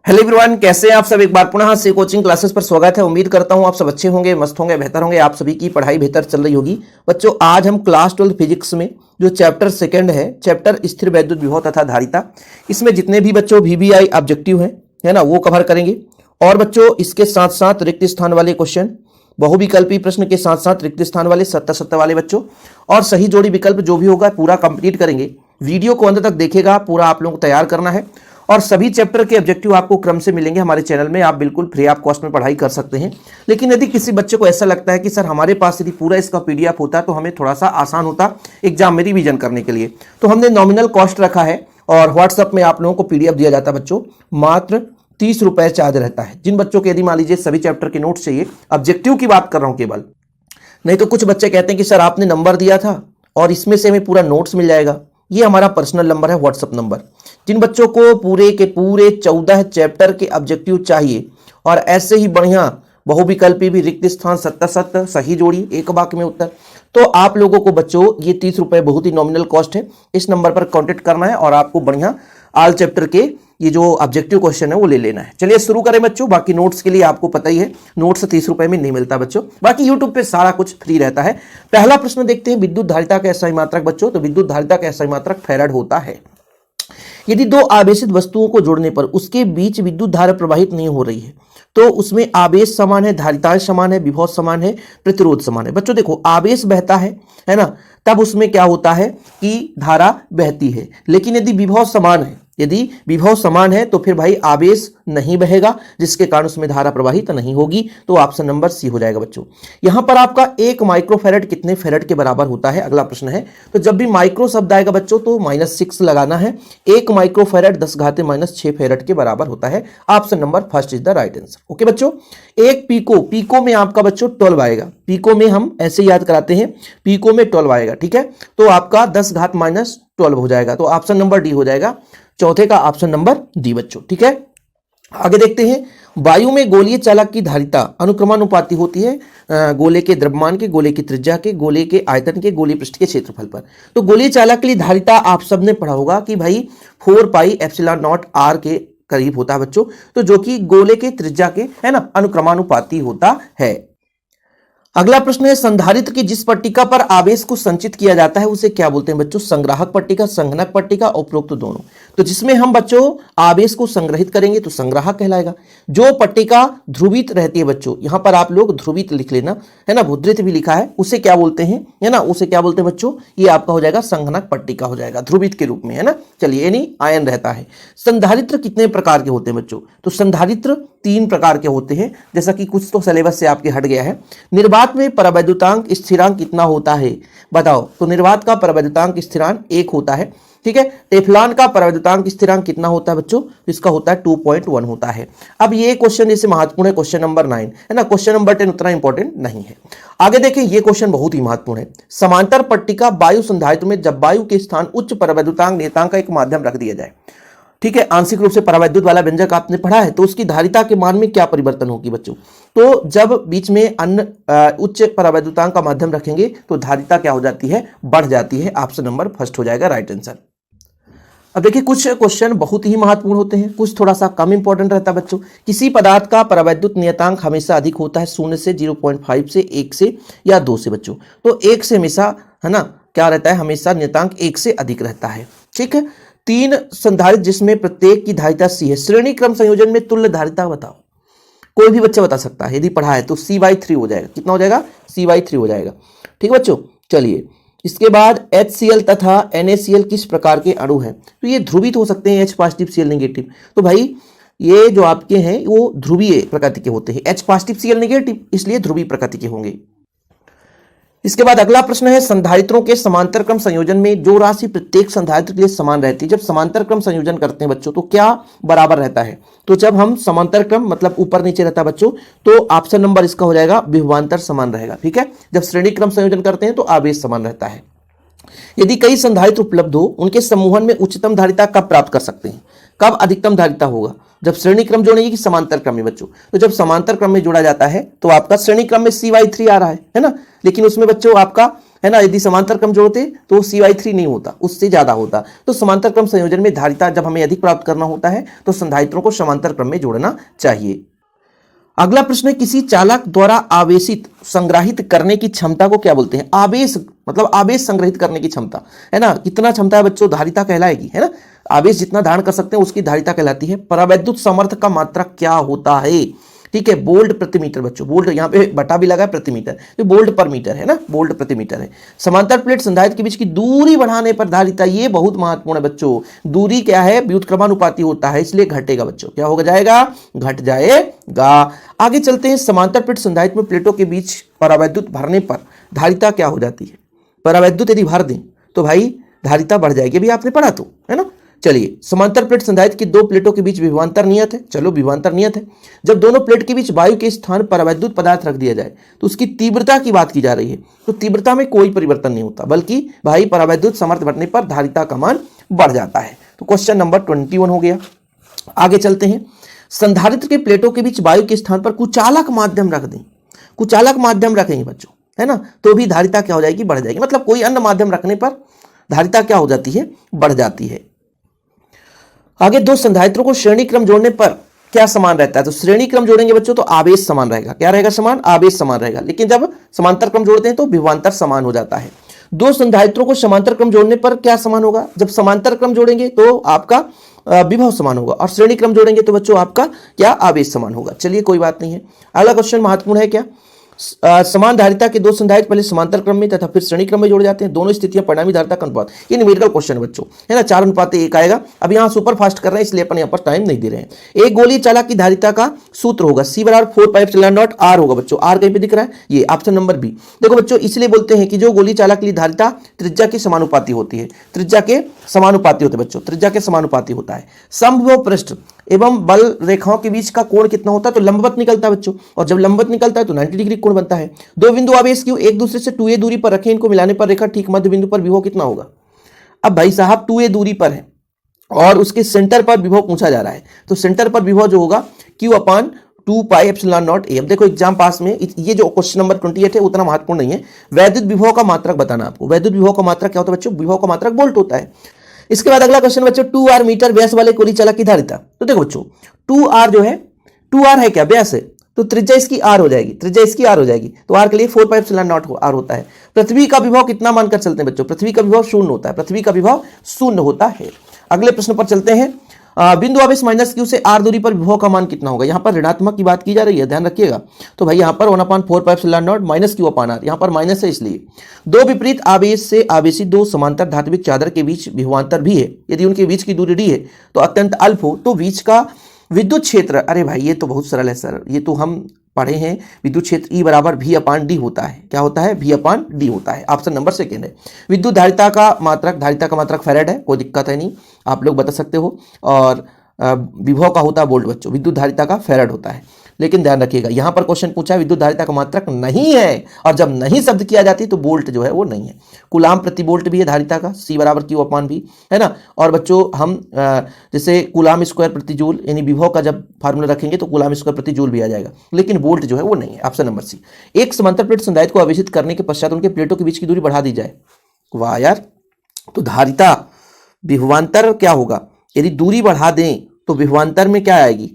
Hello everyone, कैसे हैं आप सब। एक बार पुनः से कोचिंग क्लासेस पर स्वागत है। उम्मीद करता हूं आप सब अच्छे होंगे, मस्त होंगे, बेहतर होंगे। आप सभी की पढ़ाई बेहतर चल रही होगी। बच्चों, आज हम क्लास 12 फिजिक्स में जो चैप्टर सेकंड है, चैप्टर स्थिर वैद्युत विभव तथा धारिता, इसमें जितने भी बच्चों VBI ऑब्जेक्टिव है ना, वो कवर करेंगे। और बच्चों, इसके साथ साथ रिक्त स्थान वाले क्वेश्चन, बहुविकल्पी प्रश्न के साथ साथ रिक्त स्थान वाले 70-70 वाले बच्चों, और सही जोड़ी विकल्प जो भी होगा पूरा कंप्लीट करेंगे। वीडियो को अंत तक देखेगा, पूरा आप लोगों को तैयार करना है। और सभी चैप्टर के ऑब्जेक्टिव आपको क्रम से मिलेंगे हमारे चैनल में। आप बिल्कुल फ्री ऑफ कॉस्ट में पढ़ाई कर सकते हैं। लेकिन यदि किसी बच्चे को ऐसा लगता है कि सर हमारे पास यदि पूरा इसका PDF होता तो हमें थोड़ा सा आसान होता एग्जाम में रिवीजन करने के लिए, तो हमने नॉमिनल कॉस्ट रखा है और व्हाट्सएप में आप लोगों को PDF दिया जाता है बच्चों। मात्र 30 रुपए चार्ज रहता है। जिन बच्चों के यदि मान लीजिए सभी चैप्टर के नोट्स चाहिए, ऑब्जेक्टिव की बात कर रहा हूं केवल, नहीं तो कुछ बच्चे कहते हैं कि सर आपने नंबर दिया था और इसमें से हमें पूरा नोट्स मिल जाएगा। ये हमारा पर्सनल नंबर है, व्हाट्सएप नंबर। जिन बच्चों को पूरे के पूरे 14 चैप्टर के ऑब्जेक्टिव चाहिए और ऐसे ही बढ़िया बहुविकल्पी भी, रिक्त स्थान, 70-70, सही जोड़ी, एक वाक्य में उत्तर, तो आप लोगों को बच्चों ये 30 रुपए बहुत ही नॉमिनल कॉस्ट है। इस नंबर पर कांटेक्ट करना है और आपको बढ़िया ऑल चैप्टर के ये जो ऑब्जेक्टिव क्वेश्चन है वो ले लेना है। चलिए शुरू करें बच्चों। बाकी नोट्स के लिए आपको पता ही है, नोट्स 30 रुपए में नहीं मिलता बच्चों। बाकी यूट्यूब पे सारा कुछ फ्री रहता है। पहला प्रश्न देखते हैं, विद्युत धारिता का SI मात्रक बच्चों। तो विद्युत धारिता का SI मात्रक फैराड होता है। यदि दो आवेशित वस्तुओं को जोड़ने पर उसके बीच विद्युत धारा प्रवाहित नहीं हो रही है तो उसमें आवेश समान है, धारिताएं समान है, विभव समान है, प्रतिरोध समान है। बच्चों देखो, आवेश बहता है ना, तब उसमें क्या होता है कि धारा बहती है। लेकिन यदि विभव समान है, यदि विभव समान है तो फिर भाई आवेश नहीं बहेगा, जिसके कारण उसमें धारा प्रवाहित नहीं होगी। तो ऑप्शन नंबर सी हो जाएगा बच्चों। यहां पर आपका 1 माइक्रोफैरड कितने फैरड के बराबर होता है, अगला प्रश्न है। तो जब भी माइक्रो शब्द आएगा बच्चों तो -6 लगाना है। 1 माइक्रोफैरड 10⁻⁻⁶ फैरड के बराबर होता है। Option number first is the right answer. Okay बच्चों, एक पीको में आपका बच्चों 12 आएगा। पीको में हम ऐसे याद कराते हैं, पीको में 12 आएगा, ठीक है। तो आपका 10⁻−12 हो जाएगा। तो ऑप्शन नंबर डी हो जाएगा, चौथे का ऑप्शन नंबर डी बच्चों, ठीक है। आगे देखते हैं, वायु में गोलीय चालक की धारिता अनुक्रमानुपाती होती है गोले के द्रव्यमान के, गोले की त्रिज्या के, गोले के आयतन के, गोलीय पृष्ठ के क्षेत्रफल पर। तो गोलीय चालक के लिए धारिता आप सबने पढ़ा होगा कि भाई 4πε0r के करीब होता है बच्चों। तो जो कि गोले के त्रिज्या के है ना अनुक्रमानुपाती होता है। अगला प्रश्न है, संधारित्र की जिस पट्टिका पर आवेश को संचित किया जाता है उसे क्या बोलते हैं बच्चों। संग्राहक पट्टिका, संघनक पट्टिका, उपरोक्त दोनों। तो जिसमें हम बच्चों आवेश को संग्रहित करेंगे तो संग्राहक कहलाएगा। जो पट्टिका ध्रुवित रहती है बच्चों, यहां पर आप लोग ध्रुवित लिख लेना, है ना, मुद्रित भी लिखा है, उसे क्या बोलते हैं, है ना, उसे क्या बोलते हैं बच्चों। ये आपका हो जाएगा संघनक पट्टिका हो जाएगा, ध्रुवित के रूप में, है ना। चलिए, यानी आयन रहता है। संधारित्र कितने प्रकार के होते हैं बच्चों। तो संधारित्र 3 प्रकार के होते हैं, जैसा कि कुछ तो सिलेबस से आपके हट गया है। निर्वात में परावैद्युतांक स्थिरांक कितना होता है बताओ। तो निर्वात का परावैद्युतांक स्थिरांक 1 होता है, ठीक है। टेफ्लॉन का परावैद्युतांक स्थिरांक कितना होता है बच्चों। इसका होता है 2.1 होता है। अब ये क्वेश्चन जैसे महत्वपूर्ण है, क्वेश्चन नंबर 9 है ना। क्वेश्चन नंबर 10 उतना इंपॉर्टेंट नहीं है। आगे देखें, ये क्वेश्चन बहुत ही महत्वपूर्ण है। समांतर पट्टिका वायु संधारित्र में जब वायु के स्थान उच्च परावैद्युतांक नियतांक का एक माध्यम रख दिया जाए, ठीक है, आंशिक रूप से परावैद्युत वाला व्यंजक आपने पढ़ा है, तो उसकी धारिता के मान में क्या परिवर्तन होगी बच्चों। तो जब बीच में अन्य उच्च परावैद्युतांक का माध्यम रखेंगे तो धारिता क्या हो जाती है, बढ़ जाती है। ऑप्शन नंबर फर्स्ट हो जाएगा राइट आंसर। अब देखिए, कुछ क्वेश्चन बहुत ही महत्वपूर्ण होते हैं, कुछ थोड़ा सा कम इंपॉर्टेंट रहता है बच्चों। किसी पदार्थ का परावैद्युत नियतांक हमेशा अधिक होता है 0 से, 0.5 से, 1 से या 2 से बच्चों। तो 1 से हमेशा, है ना, क्या रहता है, हमेशा नियतांक 1 से अधिक रहता है, ठीक है। 3 संधारित्र जिसमें प्रत्येक की धारिता C है। श्रेणी क्रम संयोजन में तुल्य धारिता बताओ। कोई भी बच्चा बता सकता है, यदि पढ़ा है तो C/3 हो जाएगा। कितना हो जाएगा, C/3 हो जाएगा, ठीक है बच्चों। चलिए, इसके बाद HCl तथा NaCl किस प्रकार के अणु हैं। तो ये ध्रुवित हो सकते हैं, H पॉजिटिव Cl नेगेटिव। तो भाई ये जो आपके हैं वो ध्रुवीय प्रकृति के होते हैं, H पॉजिटिव Cl नेगेटिव, इसलिए ध्रुवीय प्रकृति के होंगे। इसके बाद अगला प्रश्न है, संधारित्रों के समांतर क्रम संयोजन में जो राशि प्रत्येक संधारित्र के लिए समान रहती है। जब समांतर क्रम संयोजन करते हैं बच्चों तो क्या बराबर रहता है। तो जब हम समांतर क्रम मतलब ऊपर नीचे रहता है बच्चों, तो ऑप्शन नंबर इसका हो जाएगा विभवांतर समान रहेगा, ठीक है। जब श्रेणी क्रम संयोजन करते हैं तो आवेश समान रहता है। यदि कई संधारित्र उपलब्ध हो, उनके समूहन में उच्चतम धारिता कब प्राप्त कर सकते हैं, कब अधिकतम धारिता होगा। जब श्रेणी क्रम जोड़ेंगे कि समांतर क्रम में बच्चों। तो जब समांतर क्रम में जोड़ा जाता है तो आपका श्रेणी क्रम में C/3 आ रहा है ना, लेकिन उसमें बच्चों आपका है ना। यदि समांतर क्रम जोड़ते तो CY3 नहीं होता, उससे ज्यादा होता। तो समांतर क्रम संयोजन में धारिता जब हमें अधिक प्राप्त करना होता है तो संधारित्रों को समांतर क्रम में जोड़ना चाहिए। अगला प्रश्न है, किसी चालक द्वारा आवेशित संग्रहित करने की क्षमता को क्या बोलते हैं? आवेश मतलब आवेश संग्रहित करने की क्षमता, है ना। कितना क्षमता है बच्चों? धारिता कहलाएगी, है ना। आवेश जितना धारण कर सकते हैं उसकी धारिता कहलाती है। परावैद्युत सामर्थ्य का मात्रक क्या होता है? ठीक है, बोल्ट प्रति मीटर बच्चों। बोल्ट यहाँ पे बटा भी लगा है, प्रति मीटर, तो बोल्ट पर मीटर है ना, बोल्ट प्रति मीटर है। समांतर प्लेट संधारित्र के बीच की दूरी बढ़ाने पर धारिता, ये बहुत महत्वपूर्ण है बच्चों। दूरी क्या है? व्युत्क्रमानुपाती होता है, इसलिए घटेगा बच्चों। क्या होगा? जाएगा, घट जाएगा। आगे चलते हैं, समांतर प्लेट संधारित्र में प्लेटों के बीच परावैद्युत भरने पर धारिता क्या हो जाती है? परावैद्युत यदि भर दें तो भाई धारिता बढ़ जाएगी, अभी आपने पढ़ा तो, है ना। चलिए, समांतर प्लेट संधारित्र की दो प्लेटों के बीच विभवांतर नियत है। चलो, विभवांतर नियत है। जब दोनों प्लेट के बीच वायु के स्थान पर परावैद्युत पदार्थ रख दिया जाए तो उसकी तीव्रता की बात की जा रही है। तो तीव्रता में कोई परिवर्तन नहीं होता, बल्कि भाई परावैद्युत सामर्थ्य बढ़ने पर धारिता का मान बढ़ जाता है। तो क्वेश्चन नंबर 21 हो गया। आगे चलते हैं, संधारित्र के प्लेटों के बीच वायु के स्थान पर कुचालक माध्यम रख दें। कुचालक माध्यम रखेंगे बच्चों, है ना, तो भी धारिता क्या हो जाएगी? बढ़ जाएगी। मतलब कोई अन्य माध्यम रखने पर धारिता क्या हो जाती है? बढ़ जाती है। आगे, दो संधारित्रों को श्रेणी क्रम जोड़ने पर क्या समान रहता है? तो श्रेणी क्रम जोड़ेंगे बच्चों तो आवेश समान रहेगा। क्या रहेगा? समान, आवेश समान रहेगा। लेकिन जब समांतर क्रम जोड़ते हैं तो विभवांतर समान हो जाता है। दो संधारित्रों को समांतर क्रम जोड़ने पर क्या समान होगा? जब समांतर क्रम जोड़ेंगे तो आपका विभव समान होगा, और श्रेणी क्रम जोड़ेंगे तो बच्चों आपका क्या? आवेश समान होगा। चलिए, कोई बात नहीं है। अगला क्वेश्चन महत्वपूर्ण है। क्या समान धारिता के दो संधारित्र पहले समांतर क्रम में तथा फिर श्रेणी क्रम में जोड़े जाते हैं? दोनों स्थितियां परिणामी धारिता का अनुपात। ये न्यूमेरिकल क्वेश्चन है बच्चों, है ना। 4:1 आएगा। अब यहाँ सुपर फास्ट कर रहे हैं इसलिए अपन यहाँ पर टाइम नहीं दे रहे हैं। एक गोलीय चालक की धारिता का सूत्र होगा C = 4πε0 R होगा बच्चों। R कहीं पे दिख रहा है? ये ऑप्शन नंबर बी। देखो बच्चों, इसलिए बोलते हैं कि जो गोलीय चालक के लिए धारिता त्रिज्या के समानुपाती होती है। त्रिज्या के समानुपाती होते हैं बच्चों, त्रिज्या के समानुपाती होता है। समविभव पृष्ठ एवं बल रेखाओं के बीच का कोण कितना होता है? तो लंबवत निकलता है बच्चों, और जब लंबवत निकलता है तो 90 डिग्री कोण बनता है। दो बिंदु आवेश क्यों एक दूसरे से 2a दूरी पर रखें, इनको मिलाने पर रेखा ठीक मध्य बिंदु पर विभव कितना होगा? अब भाई साहब 2a दूरी पर है और उसके सेंटर पर विभव पूछा जा रहा है, तो सेंटर पर विभव जो होगा Q/2πε0a। अब देखो एग्जाम पास में ये जो क्वेश्चन नंबर 28 है उतना महत्वपूर्ण नहीं है। वैद्युत विभव का मात्रक बताना आपको। वैद्युत विभव का मात्रक क्या होता है बच्चों? विभव का मात्रक वोल्ट होता है। इसके बाद अगला क्वेश्चन बच्चों, 2r मीटर व्यास वाले गोलीय चालक की धारिता। तो देखो बच्चों, 2r जो है, 2r है क्या? व्यास है, तो त्रिज्या इसकी r हो जाएगी। त्रिज्या इसकी r हो जाएगी, तो r के लिए 4πε0 r होता है। पृथ्वी का विभव कितना मानकर चलते हैं बच्चों? पृथ्वी का विभव 0 होता है। पृथ्वी का विभव 0 होता है। अगले प्रश्न पर चलते हैं। बिंदु आवेश -q से r दूरी पर विभव का मान कितना होगा? यहाँ पर ऋणात्मक की बात की जा रही है, ध्यान रखिएगा। तो भाई यहाँ पर 1/4πε0 -q/r, यहाँ पर माइनस है इसलिए। दो विपरीत आवेश से आवेशित दो समांतर धात्विक चादर के बीच विभवांतर भी है। यदि उनके बीच की दूरी d है तो अत्यंत अल्प हो तो बीच का विद्युत क्षेत्र, अरे भाई ये तो बहुत सरल है सर, ये तो हम पढ़े हैं। विद्युत क्षेत्र E = V/d होता है। क्या होता है? V/d होता है। ऑप्शन नंबर सेकेंड है। विद्युत धारिता का मात्रक फैराड है, कोई दिक्कत है नहीं, आप लोग बता सकते हो। और विभव का होता है वोल्ट बच्चों, विद्युत धारिता का फैराड होता है। लेकिन ध्यान रखिएगा, यहां पर क्वेश्चन पूछा है विद्युत धारिता का मात्रक नहीं है, और जब नहीं शब्द किया जाती तो वोल्ट जो है वो नहीं है। कूलाम प्रति वोल्ट भी है धारिता का, C = Q/V, है ना। और बच्चों हम जैसे कूलाम स्क्वायर प्रति जूल, यानी विभव का जब फार्मूला रखेंगे तो कूलाम स्क्वायर प्रति जूल भी आ जाएगा, लेकिन वोल्ट जो है वो नहीं है। Option number C. एक समांतर प्लेट संधारित्र को आवेशित करने के पश्चात उनके प्लेटों के बीच की दूरी बढ़ा दी जाए। वाह यार, तो धारिता विभवांतर क्या होगा? यदि दूरी बढ़ा दें तो विभवांतर में क्या आएगी?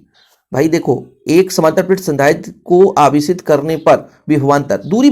भाई देखो, एक समांतर प्लेट संधारित्र को आवेशित करने पर विभवांतर, दूरी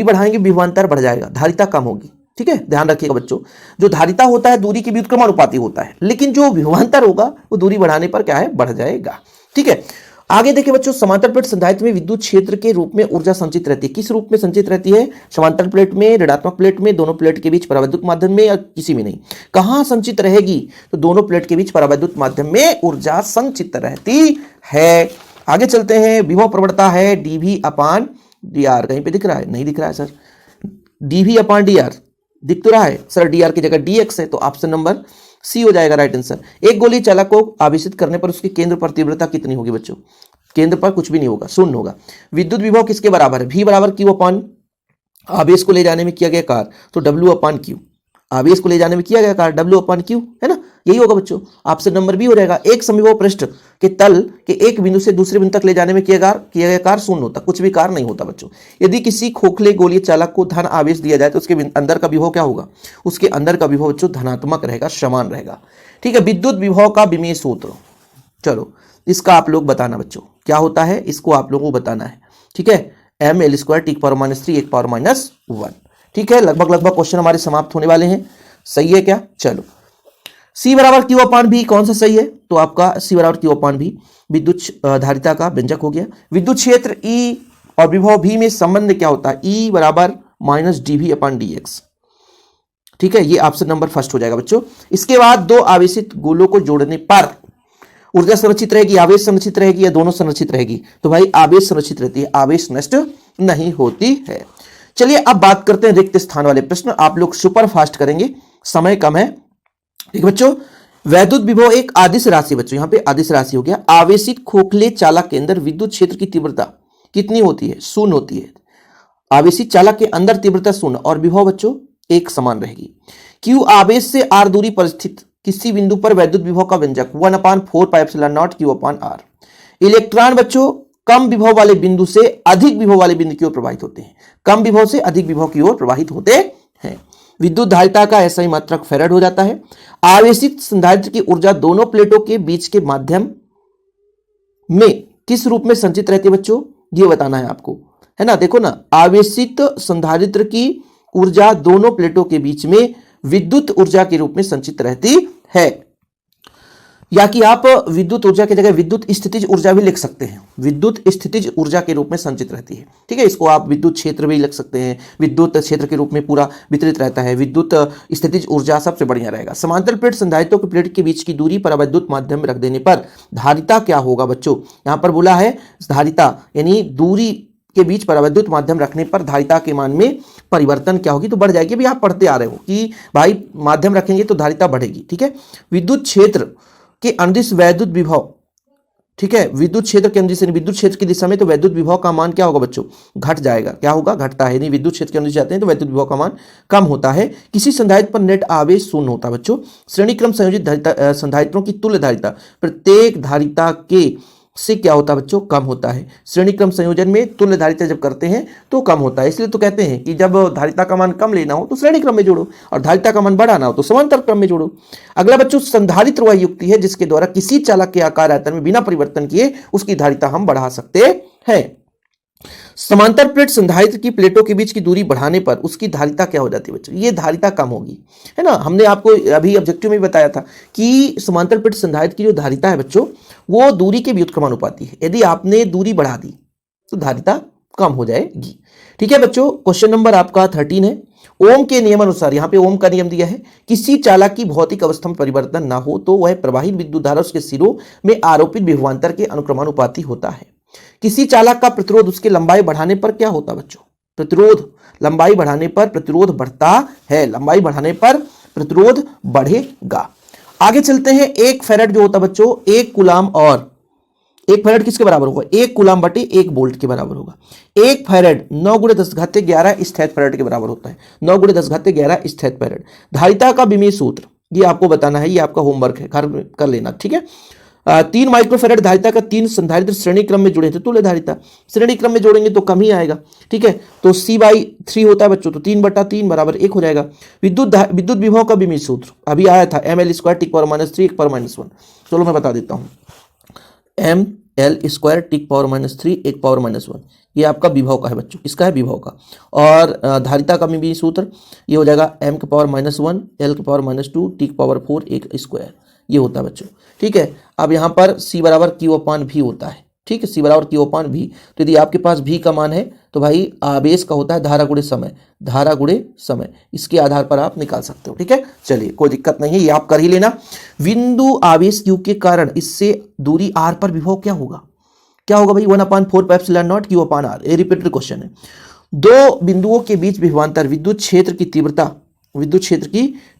बढ़ाएंगे विभवांतर बढ़ जाएगा, धारिता कम होगी। ठीक है, ध्यान रखिएगा बच्चों, जो धारिता होता है दूरी के व्युत्क्रमानुपाती होता है, लेकिन जो विभवांतर होगा वो दूरी बढ़ाने पर क्या है? बढ़ जाएगा। ठीक है, आगे देखिए बच्चों, समांतर प्लेट संधारित्र में विद्युत क्षेत्र के रूप में ऊर्जा संचित रहती है। किस रूप में संचित रहती है? समांतर प्लेट में, ऋणात्मक प्लेट में, दोनों प्लेट के बीच परावैद्युत माध्यम में, या किसी में नहीं। कहां संचित रहेगी? तो दोनों प्लेट के बीच परावैद्युत माध्यम में ऊर्जा संचित रहती है। आगे चलते हैं। विभव प्रवणता है dV/dr। कहीं पे दिख रहा है? नहीं दिख रहा है सर। dV/dr दिख तो रहा है सर, dr की जगह dx है, तो ऑप्शन नंबर सी हो जाएगा राइट आंसर। एक गोलीय चालक को आवेशित करने पर उसके केंद्र पर तीव्रता कितनी होगी बच्चों? केंद्र पर कुछ भी नहीं होगा, शून्य होगा। विद्युत विभव किसके बराबर है? V = Q/, आवेश को ले जाने में किया गया कार्य, तो W/Q। आवेश को ले जाने में किया गया कार्य W/Q, है ना। यही होगा बच्चों, ऑप्शन नंबर बी हो जाएगा। एक समविभव पृष्ठ के तल के एक बिंदु से दूसरे बिंदु तक ले जाने में किया गया कार्य शून्य होता, कुछ भी कार्य नहीं होता बच्चों। यदि किसी खोखले गोलीय चालक को धन आवेश दिया जाए तो उसके अंदर का विभव क्या होगा, उसके अंदर का विभव बच्चों धनात्मक रहेगा, समान रहेगा। ठीक है, विद्युत विभव का विमेय सूत्र, चलो इसका आप लोग बताना बच्चों क्या होता है, इसको आप लोगों को बताना है। ठीक है, M L square T power -3 1 power -1। ठीक है, लगभग क्वेश्चन हमारे समाप्त होने वाले हैं। सही है क्या? चलो, C बराबर Q अपान भी कौन सा सही है? तो आपका C बराबर Q अपान भी विद्युत धारिता का व्यंजक हो गया। विद्युत क्षेत्र E और विभव V में संबंध क्या होता है? E बराबर -dV अपान dx। ठीक है, ये ऑप्शन नंबर फर्स्ट हो जाएगा बच्चों। इसके बाद दो आवेशित गोलों को जोड़ने पर ऊर्जा संरक्षित रहेगी, आवेश संरक्षित रहेगी या दोनों संरक्षित रहेगी? तो भाई आवेश संरक्षित रहती है, आवेश नष्ट नहीं होती है। चलिए अब बात करते हैं रिक्त स्थान वाले प्रश्न। आप लोग सुपर फास्ट करेंगे, समय कम है। ठीक बच्चों, वैद्युत विभव एक आदिश राशि, बच्चों यहां पे आदिश राशि हो गया। आवेशित खोखले चालक के अंदर विद्युत क्षेत्र की तीव्रता कितनी होती है? शून्य होती है। आवेशित चालक के अंदर तीव्रता शून्य और विभव बच्चों एक समान रहेगी। क्यू आवेश से आर दूरी पर स्थित किसी बिंदु पर वैद्युत विभव का व्यंजक 1/4πε0 Q/r। इलेक्ट्रॉन बच्चों कम विभव वाले बिंदु से अधिक विभव वाले बिंदु की ओर प्रवाहित होते हैं, कम विभव से अधिक विभव की ओर प्रवाहित होते हैं। विद्युत धारिता का ऐसा ही मात्रक फैराड हो जाता है। आवेशित संधारित्र की ऊर्जा दोनों प्लेटों के बीच के माध्यम में किस रूप में संचित रहती है बच्चों? ये बताना है आपको, है ना। देखो ना, आवेशित संधारित्र की ऊर्जा दोनों प्लेटों के बीच में विद्युत ऊर्जा के रूप में संचित रहती है, या कि आप विद्युत ऊर्जा की जगह विद्युत स्थितिज ऊर्जा भी लिख सकते हैं। विद्युत स्थितिज ऊर्जा के रूप में संचित रहती है। ठीक है, इसको आप विद्युत क्षेत्र भी लिख सकते हैं, विद्युत क्षेत्र के रूप में पूरा वितरित रहता है। विद्युत स्थितिज ऊर्जा सबसे बढ़िया रहेगा। समांतर प्लेट संधारित्रों की प्लेट के बीच की दूरी पर विद्युत माध्यम में रख देने पर धारिता क्या होगा बच्चों? यहां पर बोला है धारिता यानी दूरी के बीच पर विद्युत माध्यम रखने पर धारिता के मान में परिवर्तन क्या होगी? तो बढ़ जाएगी। अभी आप पढ़ते आ रहे हो कि भाई माध्यम रखेंगे तो धारिता बढ़ेगी। ठीक है, विद्युत क्षेत्र के अनुदिश वैद्युत विभव, ठीक है, विद्युत क्षेत्र के अनुदिश विद्युत क्षेत्र की दिशा में तो वैद्युत विभव का मान क्या होगा बच्चों? घट जाएगा। क्या होगा? घटता है। नहीं, विद्युत क्षेत्र के अनुदिश जाते हैं तो वैद्युत विभव का मान कम होता है। किसी संधारित्र पर नेट आवेश शून्य होता है बच्चों। श्रेणी क्रम संयोजित संधारित्रों की तुल्य धारिता प्रत्येक धारिता के से क्या होता है बच्चों? कम होता है। श्रेणी क्रम संयोजन में तुल्य धारिता जब करते हैं तो कम होता है। इसलिए तो कहते हैं कि जब धारिता का मान कम लेना हो तो श्रेणी क्रम में जोड़ो और धारिता का मान बढ़ाना हो तो समांतर क्रम में जोड़ो। अगला बच्चों, संधारित्र वह युक्ति है जिसके द्वारा किसी चालक के आकार आयतन में बिना परिवर्तन किए उसकी धारिता हम बढ़ा सकते हैं। समांतर प्लेट संधारित्र की प्लेटों के बीच की दूरी बढ़ाने पर उसकी धारिता क्या हो जाती है बच्चों? ये धारिता कम होगी, है ना। हमने आपको अभी ऑब्जेक्टिव में बताया था कि समांतर प्लेट संधारित्र की जो धारिता है बच्चों वो दूरी के व्युत्क्रमानुपाती है। यदि आपने दूरी बढ़ा दी तो धारिता कम हो जाएगी। ठीक है बच्चों, क्वेश्चन नंबर आपका 13 है। ओम के नियम अनुसार, यहां पे ओम का नियम दिया है, किसी चालक की भौतिक अवस्था में परिवर्तन ना हो तो वह प्रवाहित विद्युत धारा उसके सिरों में आरोपित विभवांतर के अनुक्रमानुपाती होता है। किसी चालक का प्रतिरोध उसके लंबाई बढ़ाने पर क्या होता बच्चों? प्रतिरोध लंबाई बढ़ाने पर प्रतिरोध बढ़ता है, लंबाई बढ़ाने पर प्रतिरोध बढ़ेगा। आगे चलते हैं। 1 फैराड जो होता बच्चों 1 कूलाम, और 1 फैराड किसके बराबर होगा? 1 कूलाम बटे 1 वोल्ट के बराबर होगा। 1 फैराड 9 × 10⁻11 स्थैतिक फैराड के बराबर होता है। 9 × 10⁻11 स्थैतिक फैराड। धारिता का विमेय सूत्र ये आपको बताना है, ये आपका होमवर्क है, कर लेना। ठीक है, 3 माइक्रोफैराड धारिता का 3 संधारित्र श्रेणी क्रम में जुड़े थे, तुल्य धारिता श्रेणी क्रम में जोड़ेंगे तो कम ही आएगा। ठीक है, तो C/3 होता है बच्चों, तो 3/3 बराबर 1 हो जाएगा। विद्युत विभव का विमेय सूत्र अभी आया था, ml² टी पावर -3 1 पावर -1। चलो मैं बता देता हूं, ml² टी पावर -3 1 पावर -1 ये आपका विभव का है बच्चों, इसका है विभव का। और धारिता का विमेय सूत्र ये हो जाएगा m⁻⁻1 l⁻2 t⁻4 1², ये होता है बच्चों। ठीक है, अब यहां पर C बराबर Q/V होता है। ठीक है, C बराबर Q/V। तो यदि आपके पास V का मान है तो भाई आवेश का होता है धारा गुणे समय, धारा गुणे समय, इसके आधार पर आप निकाल सकते हो। ठीक है, चलिए कोई दिक्कत नहीं है, ये आप कर ही लेना। बिंदु आवेश Q के कारण इससे दूरी R पर विभव क्या होगा? क्या होगा भाई? 1/4πε0 Q/r। ये रिपीटेड क्वेश्चन है। दो बिंदुओं के बीच विभवांतर विद्युत क्षेत्र की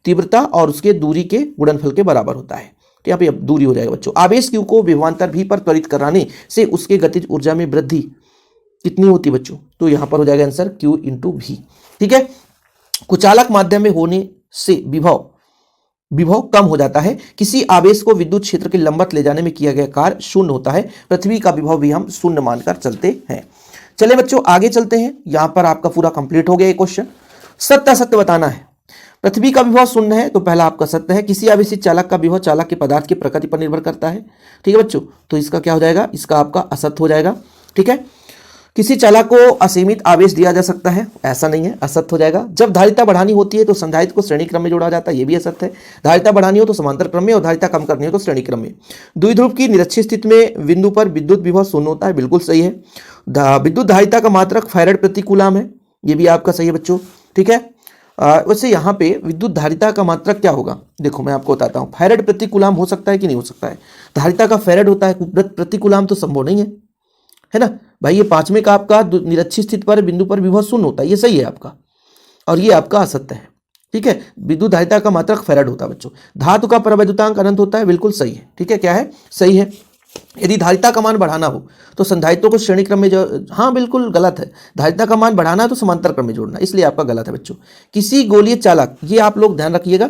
तीव्रता और उसके दूरी के गुणनफल के बराबर होता है। तो यहाँ पे अब दूरी हो जाएगा बच्चों। आवेश Q को विभवांतर V पर त्वरित कराने से उसके गतिज ऊर्जा में वृद्धि कितनी होती है बच्चों? तो यहाँ पर हो जाएगा आंसर Q × V। ठीक है, कुचालक माध्यम में होने से विभव विभव कम हो जाता है। किसी आवेश को विद्युत क्षेत्र के लंबवत ले जाने में किया गया कार्य शून्य होता है। पृथ्वी का विभव भी हम शून्य मानकर चलते हैं। चलिए बच्चों आगे चलते हैं। यहां पर आपका पूरा कंप्लीट हो गया ये क्वेश्चन। सत्य असत्य बताना है। पृथ्वी का विभव शून्य है तो पहला आपका सत्य है। किसी आवेशित चालक का विभव चालक के पदार्थ की प्रकृति पर निर्भर करता है। ठीक है बच्चों, तो इसका क्या हो जाएगा, इसका आपका असत्य हो जाएगा। ठीक है, किसी चालक को असीमित आवेश दिया जा सकता है, ऐसा नहीं है, असत्य हो जाएगा। जब धारिता बढ़ानी होती है तो संधारित्र को श्रेणी क्रम में जोड़ा जाता है, ये भी असत्य है। धारिता बढ़ानी हो तो समांतर क्रम में और धारिता कम करनी हो तो श्रेणी क्रम में। द्विध्रुव की निरक्षीय स्थिति में बिंदु पर विद्युत विभव शून्य होता है, बिल्कुल सही है। विद्युत धारिता का मात्रक फैराड प्रति कूलम है, ये भी आपका सही है बच्चों। ठीक है, वैसे यहाँ पे विद्युत धारिता का मात्रक क्या होगा, देखो मैं आपको बताता हूँ। फैराड प्रति कूलम हो सकता है कि नहीं हो सकता है, धारिता का फैराड होता है, प्रति कूलम तो संभव नहीं है ना भाई। ये पांचवें का आपका निरक्षीय स्थिति पर बिंदु पर विभव शून्य होता है, ये सही है आपका, और ये आपका असत्य है। ठीक है, विद्युत धारिता का मात्रक फैराड होता है बच्चों। धातु का परावैद्युतांक अनंत होता है, बिल्कुल सही है। ठीक है, क्या है, सही है। यदि धारिता का मान बढ़ाना हो तो संधारित्रों को श्रेणी क्रम में जो, हाँ बिल्कुल गलत है। धारिता का मान बढ़ाना है तो समांतर क्रम में जोड़ना, इसलिए आपका गलत है बच्चों। किसी गोलीय चालक, ये आप लोग ध्यान रखिएगा,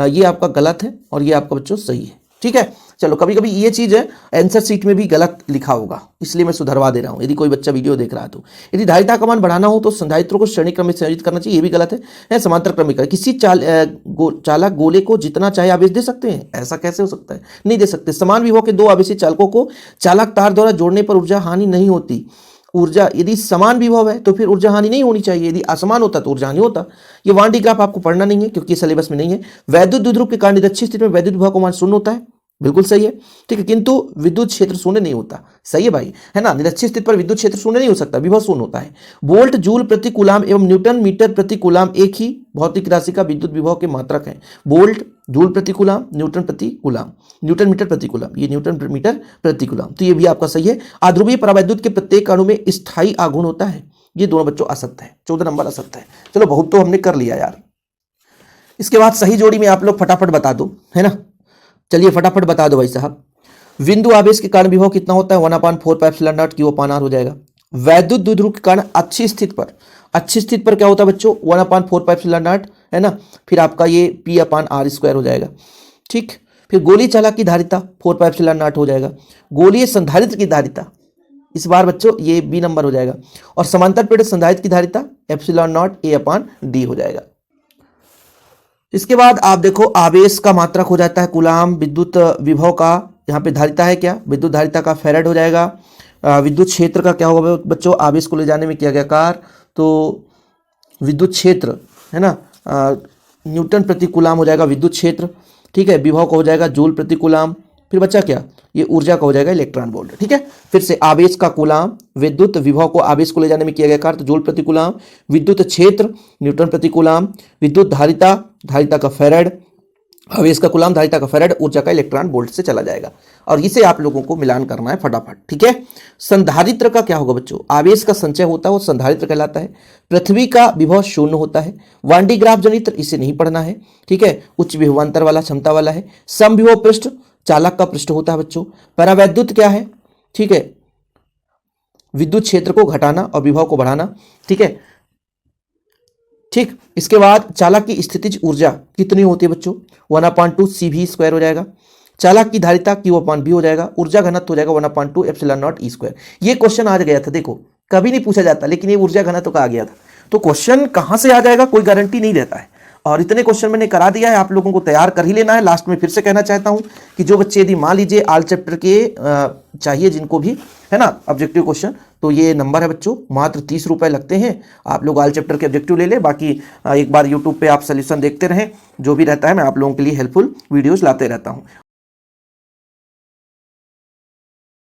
ये आपका गलत है और ये आपका बच्चों सही है। ठीक है, चलो कभी कभी ये चीज है आंसर शीट में भी गलत लिखा होगा, इसलिए मैं सुधरवा दे रहा हूं। यदि कोई बच्चा वीडियो देख रहा है तो यदि धारिता का मान बढ़ाना हो तो संधारित्रों को श्रेणी क्रम में संयोजित करना चाहिए, ये भी गलत है। समांतर क्रम में किसी चालक गोले को जितना चाहे आवेश दे सकते हैं, ऐसा कैसे हो सकता है, नहीं दे सकते। समान विभव के दो आवेशित चालकों को चालक तार द्वारा जोड़ने पर ऊर्जा हानि नहीं होती। ऊर्जा यदि समान विभव है तो फिर ऊर्जा हानि नहीं होनी चाहिए, यदि असमान होता तो ऊर्जा हानि होता। ये वान डी ग्राफ आपको पढ़ना नहीं है क्योंकि सिलेबस में नहीं है। वैद्युत द्विध्रुव के कारण निरक्षीय स्थिति में वैद्युत विभव का मान शून्य होता है, बिल्कुल सही है। ठीक है, किंतु विद्युत क्षेत्र शून्य नहीं होता, सही है भाई, है ना। निरक्षीय स्थिति पर विद्युत क्षेत्र शून्य नहीं हो सकता, विभव शून्य होता है। वोल्ट जूल प्रति कूलम एवं न्यूटन मीटर प्रति कूलम एक ही भौतिक राशि का विद्युत विभव के मात्रक है। वोल्ट जूल प्रति कूलम, न्यूटन प्रति कूलम, न्यूटन मीटर प्रति कूलम, ये न्यूटन मीटर प्रति कूलम, तो ये भी आपका सही है। अध्रुवीय परावैद्युत के प्रत्येक अणु में स्थायी आघूर्ण होता है, ये दोनों बच्चों असत्य है। 14 नंबर असत्य है। चलो बहुत तो हमने कर लिया यार। इसके बाद सही जोड़ी में आप लोग फटाफट बता दो, है ना। चलिए फटाफट बता दो भाई साहब। बिंदु आवेश के कारण विभव कितना होता है, 1/4πε0 Q/r हो जाएगा। वैद्युत द्विध्रुव के कारण अच्छी स्थिति पर क्या होता है बच्चों, 1/4πε0, है ना। फिर आपका ये P/r² हो जाएगा। ठीक, फिर गोलीय चालक की धारिता 4πε0 हो जाएगा। गोलीय संधारित्र की धारिता, इस बार बच्चों ये B नंबर हो जाएगा। और समांतर प्लेट संधारित्र की धारिता ε0 A/d हो जाएगा। इसके बाद आप देखो आवेश का मात्रक हो जाता है कूलम। विद्युत विभव का यहाँ पे धारिता है क्या, विद्युत धारिता का फैराड हो जाएगा। विद्युत क्षेत्र का क्या होगा बच्चों, आवेश को ले जाने में किया गया कार्य, तो विद्युत क्षेत्र, है ना, न्यूटन प्रति कूलम हो जाएगा विद्युत क्षेत्र। ठीक है, विभव का हो जाएगा जूल प्रति कूलम। फिर बच्चा क्या, ये ऊर्जा का हो जाएगा इलेक्ट्रॉन वोल्ट। ठीक है, फिर से आवेश का कूलम, विद्युत विभव को आवेश को ले जाने में किया गया कार्य तो जूल प्रति कूलम, विद्युत क्षेत्र न्यूटन प्रति कूलम, विद्युत धारिता, धारिता का फैराड, आवेश का कूलम, धारिता का फैराड, ऊर्जा का इलेक्ट्रॉन वोल्ट से चला जाएगा। और इसे आप लोगों को मिलान करना है फटाफट। ठीक है, संधारित्र का क्या होगा बच्चों, आवेश का संचय होता है वो संधारित्र कहलाता है। पृथ्वी का विभव शून्य होता है। वान डी ग्राफ जनित्र, इसे नहीं पढ़ना है। ठीक है, उच्च विभवांतर वाला, क्षमता वाला है। समविभव पृष्ठ चालक का पृष्ठ होता है बच्चों। परावैद्युत क्या है, ठीक है, विद्युत क्षेत्र को घटाना और विभव को बढ़ाना। ठीक है, ठीक, इसके बाद चालक की स्थितिज ऊर्जा कितनी होती है बच्चों, 1/2 CV² हो जाएगा। चालक की धारिता Q/b हो जाएगा। ऊर्जा घनत्व हो जाएगा 1/2 ε0 E²। ये क्वेश्चन आज गया था, देखो कभी नहीं पूछा जाता, लेकिन ये ऊर्जा घनत्व का आ गया था। तो क्वेश्चन कहां से आ जाएगा कोई गारंटी नहीं रहता है, और इतने क्वेश्चन मैंने करा दिया है, आप लोगों को तैयार कर ही लेना है। लास्ट में फिर से कहना चाहता हूं कि जो बच्चे यदि मान लीजिए ऑल चैप्टर के चाहिए जिनको भी, है ना, ऑब्जेक्टिव क्वेश्चन, तो ये नंबर है बच्चों, मात्र 30 रुपए लगते हैं। आप लोग ऑल चैप्टर के ऑब्जेक्टिव ले ले, बाकी एक बार यूट्यूब पे आप सोल्यूशन देखते रहें, जो भी रहता है मैं आप लोगों के लिए हेल्पफुल वीडियोस लाते रहता हूं।